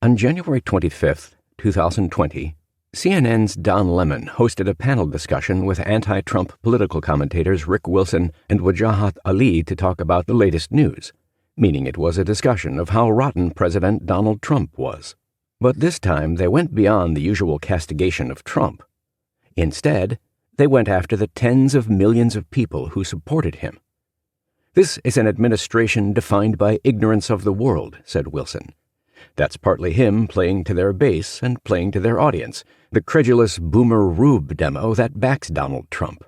On January 25, 2020, CNN's Don Lemon hosted a panel discussion with anti-Trump political commentators Rick Wilson and Wajahat Ali to talk about the latest news, meaning it was a discussion of how rotten President Donald Trump was. But this time they went beyond the usual castigation of Trump. Instead, they went after the tens of millions of people who supported him. "This is an administration defined by ignorance of the world," said Wilson. That's partly him playing to their base and playing to their audience, the credulous Boomer Rube demo that backs Donald Trump.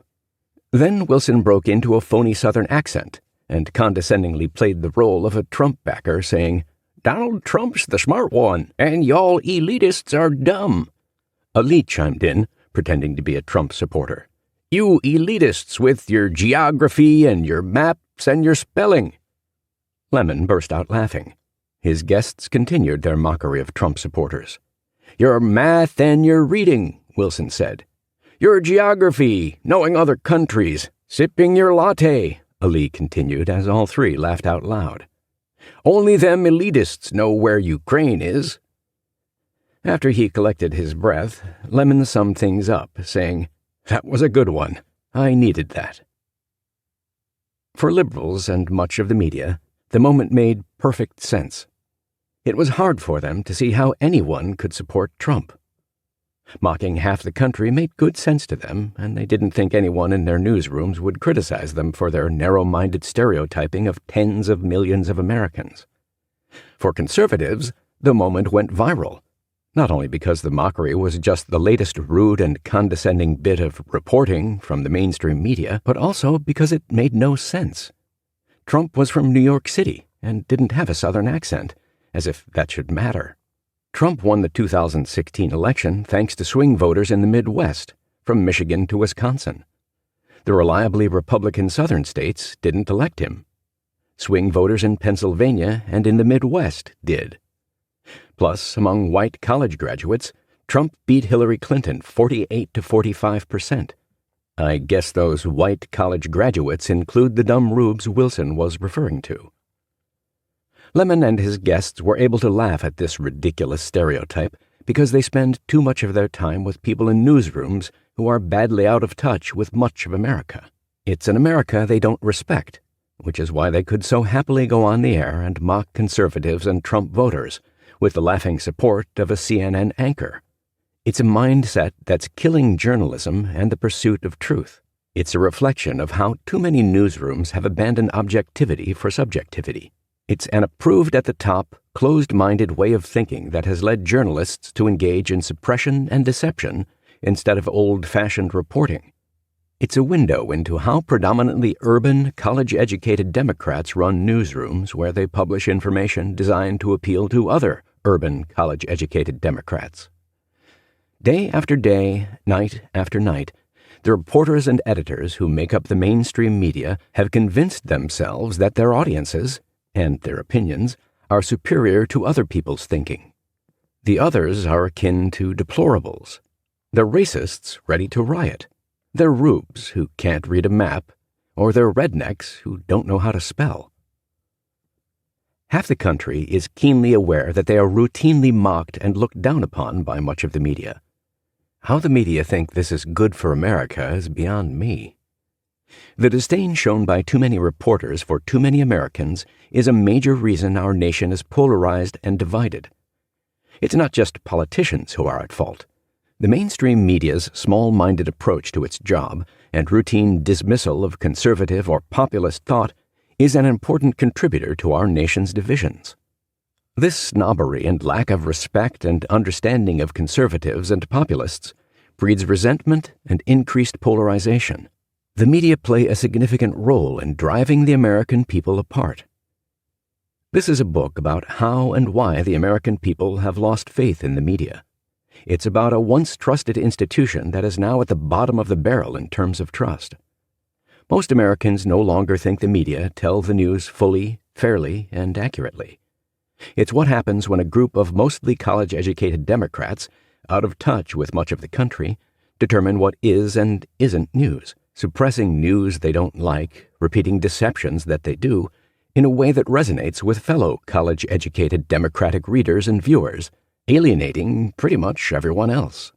Then Wilson broke into a phony Southern accent and condescendingly played the role of a Trump backer, saying, "Donald Trump's the smart one, and y'all elitists are dumb." Ali chimed in, pretending to be a Trump supporter. "You elitists with your geography and your maps and your spelling." Lemon burst out laughing. His guests continued their mockery of Trump supporters. "Your math and your reading," Wilson said. "Your geography, knowing other countries, sipping your latte," Ali continued as all three laughed out loud. "Only them elitists know where Ukraine is." After he collected his breath, Lemon summed things up, saying, "That was a good one. I needed that." For liberals and much of the media, the moment made perfect sense. It was hard for them to see how anyone could support Trump. Mocking half the country made good sense to them, and they didn't think anyone in their newsrooms would criticize them for their narrow-minded stereotyping of tens of millions of Americans. For conservatives, the moment went viral, not only because the mockery was just the latest rude and condescending bit of reporting from the mainstream media, but also because it made no sense. Trump was from New York City and didn't have a Southern accent, as if that should matter. Trump won the 2016 election thanks to swing voters in the Midwest, from Michigan to Wisconsin. The reliably Republican Southern states didn't elect him. Swing voters in Pennsylvania and in the Midwest did. Plus, among white college graduates, Trump beat Hillary Clinton 48 to 45%. I guess those white college graduates include the dumb rubes Wilson was referring to. Lemon and his guests were able to laugh at this ridiculous stereotype because they spend too much of their time with people in newsrooms who are badly out of touch with much of America. It's an America they don't respect, which is why they could so happily go on the air and mock conservatives and Trump voters with the laughing support of a CNN anchor. It's a mindset that's killing journalism and the pursuit of truth. It's a reflection of how too many newsrooms have abandoned objectivity for subjectivity. It's an approved-at-the-top, closed-minded way of thinking that has led journalists to engage in suppression and deception instead of old-fashioned reporting. It's a window into how predominantly urban, college-educated Democrats run newsrooms where they publish information designed to appeal to other urban, college-educated Democrats. Day after day, night after night, the reporters and editors who make up the mainstream media have convinced themselves that their audiences and their opinions are superior to other people's thinking. The others are akin to deplorables. They're racists ready to riot. They're rubes who can't read a map, or they're rednecks who don't know how to spell. Half the country is keenly aware that they are routinely mocked and looked down upon by much of the media. How the media think this is good for America is beyond me. The disdain shown by too many reporters for too many Americans is a major reason our nation is polarized and divided. It's not just politicians who are at fault. The mainstream media's small-minded approach to its job and routine dismissal of conservative or populist thought is an important contributor to our nation's divisions. This snobbery and lack of respect and understanding of conservatives and populists breeds resentment and increased polarization. The media play a significant role in driving the American people apart. This is a book about how and why the American people have lost faith in the media. It's about a once trusted institution that is now at the bottom of the barrel in terms of trust. Most Americans no longer think the media tell the news fully, fairly, and accurately. It's what happens when a group of mostly college-educated Democrats, out of touch with much of the country, determine what is and isn't news, suppressing news they don't like, repeating deceptions that they do, in a way that resonates with fellow college-educated Democratic readers and viewers, alienating pretty much everyone else.